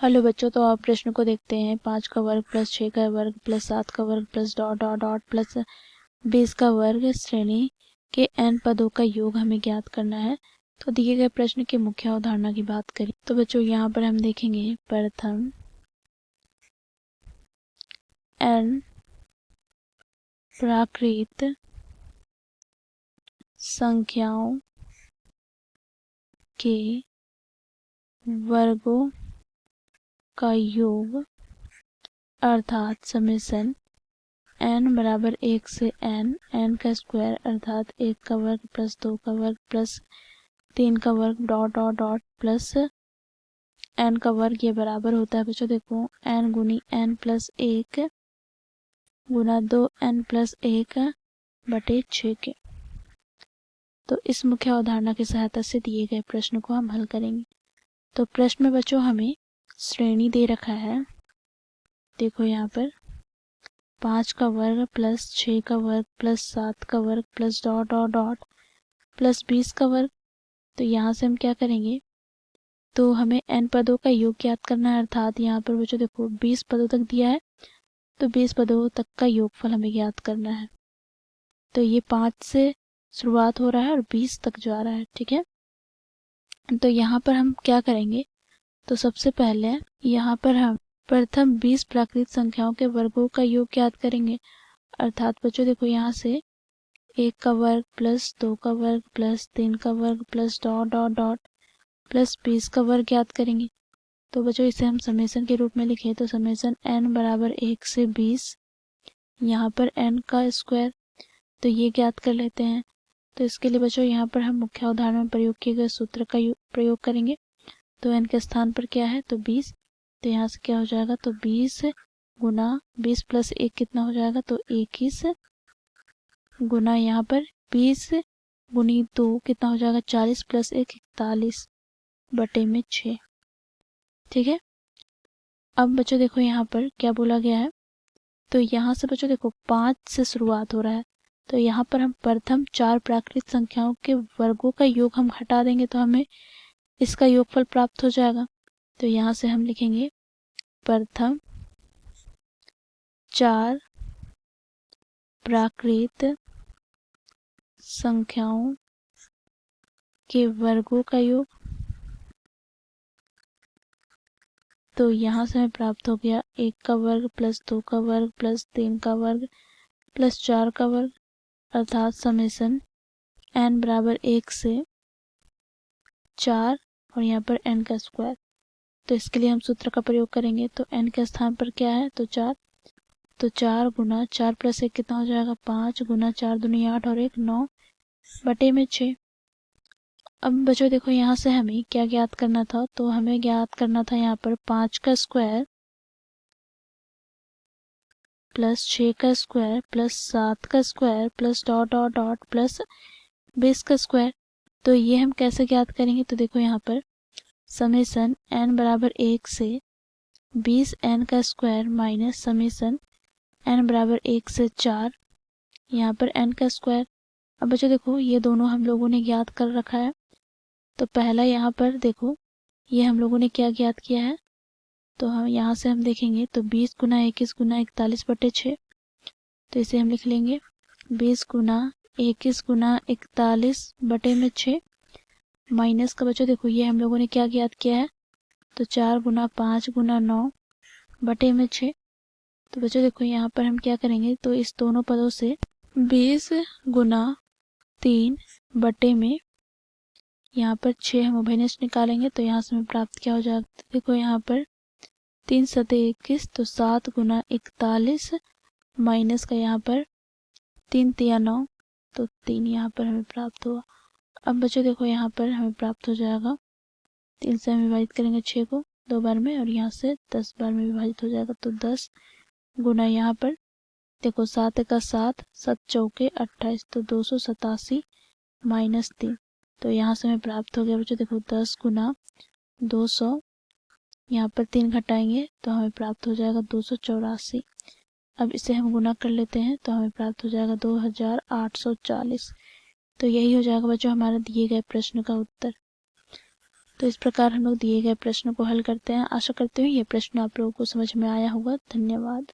Hello बच्चों, तो आप प्रश्न को देखते हैं। 5 का वर्ग प्लस 6 का वर्ग प्लस 7 का वर्ग plus dot dot dot plus 20 का वर्ग श्रेणी के n पदों का योग हमें ज्ञात करना है। तो दिए गए प्रश्न की मुख्य अवधारणा की बात करें तो बच्चों यहाँ पर हम देखेंगे प्रथम n प्राकृत संख्याओं के वर्गों का योग अर्थात समेसन n बराबर 1 से n का स्क्वायर अर्थात 1 का वर्ग प्लस 2 का वर्ग प्लस 3 का वर्ग dot dot dot plus n का वर्ग ये बराबर होता है बच्चों, देखो n गुनी n प्लस 1 गुना 2n प्लस 1 बटे 6 के। तो इस मुख्य अवधारणा की सहायता से दिए गए प्रश्न को हम हल करेंगे। तो प्रश्न में बच्चों हमें श्रेणी दे रखा है, देखो यहाँ पर 5 का वर्ग प्लस 6 का वर्ग प्लस 7 का वर्ग plus dot dot dot plus 20 का वर्ग। तो यहाँ से हम क्या करेंगे, तो हमें n पदों का योग ज्ञात करना है, अर्थात यहाँ पर बच्चों देखो 20 पदों तक दिया है तो 20 पदों तक का योगफल हमें ज्ञात करना है। तो ये 5 से शुरुआत हो रहा है और 20 तक जा रहा है, ठीक है। तो यहाँ पर हम क्या करेंगे, तो सबसे पहले यहाँ पर हम प्रथम 20 प्राकृत संख्याओं के वर्गों का योग ज्ञात करेंगे। अर्थात बच्चों देखो यहाँ से 1 का वर्ग प्लस 2 का वर्ग प्लस 3 का वर्ग plus dot dot dot plus 20 का वर्ग ज्ञात करेंगे। तो बच्चों इसे हम समेसन के रूप में लिखें तो समेसन n बराबर 1 से 20, यहाँ पर n का स्क्वायर, तो ये ज्ञात कर लेते हैं। तो इसके लिए बच्चों यहाँ पर हम मुख्य उदाहरण में प्रयोग किए गए सूत्र का प्रयोग करेंगे। तो n के स्थान पर क्या है तो 20, तो यहाँ से क्या हो जाएगा तो 20 गुना 20 प्लस 1 कितना हो जाएगा तो 21 गुना यहाँ पर 20 गुनी 2 कितना हो जाएगा 40 प्लस 1 41 बटे में 6, ठीक है। अब बच्चों देखो यहाँ पर क्या बोला गया है, तो यहाँ से बच्चों देखो 5 से शुरुआत हो रहा है, तो यहाँ पर हम प्रथम 4 प्राकृत संख्याओं के वर्गों का योग हम हटा देंगे तो हमें इसका योगफल प्राप्त हो जाएगा। तो यहाँ से हम लिखेंगे प्रथम 4 प्राकृत संख्याओं के वर्गों का योग। तो यहाँ से हमें प्राप्त हो गया 1 का वर्ग प्लस 2 का वर्ग प्लस 3 का वर्ग प्लस 4 का वर्ग अर्थात समेसन n बराबर 1 से 4 और यहाँ पर n का स्क्वायर। तो इसके लिए हम सूत्र का प्रयोग करेंगे। तो n के स्थान पर क्या है तो 4, तो 4 गुना 4 प्लस 1 कितना हो जाएगा 5 गुना 4 दूनी 8 और 1 9 बटे में 6। अब बच्चों देखो यहाँ से हमें क्या ज्ञात करना था, तो हमें ज्ञात करना था यहाँ पर 5 का स्क्वायर प्लस 6 का स्क्वायर प्लस 7 का square plus dot dot dot plus 20 का स्क्वायर। तो ये हम कैसे ज्ञात करेंगे, तो देखो यहाँ पर समेसन n बराबर 1 से 20 n का स्क्वायर माइनस समेसन n बराबर 1 से 4 यहाँ पर n का स्क्वायर। अब बच्चों देखो ये दोनों हम लोगों ने ज्ञात कर रखा है। तो पहला यहाँ पर देखो ये हम लोगों ने क्या ज्ञात किया है, तो हम यहाँ से हम देखेंगे तो 20 गुना 21 गुना 41 बटे 6, तो इसे हम लिख लेंगे 20 गुना 21 गुना 41 बटे में 6 माइनस का बच्चों देखो ये हम लोगों ने क्या ज्ञात किया है, तो 4 गुना 5 गुना 9 बटे में 6। तो बच्चों देखो यहाँ पर हम क्या करेंगे, तो इस दोनों पदों से 20 गुना 3 बटे में यहाँ पर 6 हम उभयनिष्ठ निकालेंगे तो यहाँ से हमें प्राप्त क्या हो जाएगा, देखो यहाँ पर 3 सते 21, तो 7 गुना 41 माइनस का यहाँ पर 3 तिया 9, तो 3 यहाँ पर हमें प्राप्त हुआ। अब बच्चों देखो यहाँ पर हमें प्राप्त हो जाएगा 3 से हम विभाजित करेंगे 6 को 2 बार में और यहाँ से 10 बार में विभाजित हो जाएगा, तो 10 गुना यहाँ पर देखो 7 का 7 7 चौके 28, तो 287 माइनस 3, तो यहाँ से हमें प्राप्त हो गया बच्चों देखो 10 गुना 200, यहाँ पर 3 घटाएंगे तो हमें प्राप्त हो जाएगा 284। अब इसे हम गुना कर लेते हैं तो हमें प्राप्त हो जाएगा 2840। तो यही हो जाएगा बच्चों हमारे दिए गए प्रश्न का उत्तर। तो इस प्रकार हम लोग दिए गए प्रश्न को हल करते हैं। आशा करते हुए ये प्रश्न आप लोगों को समझ में आया होगा। धन्यवाद।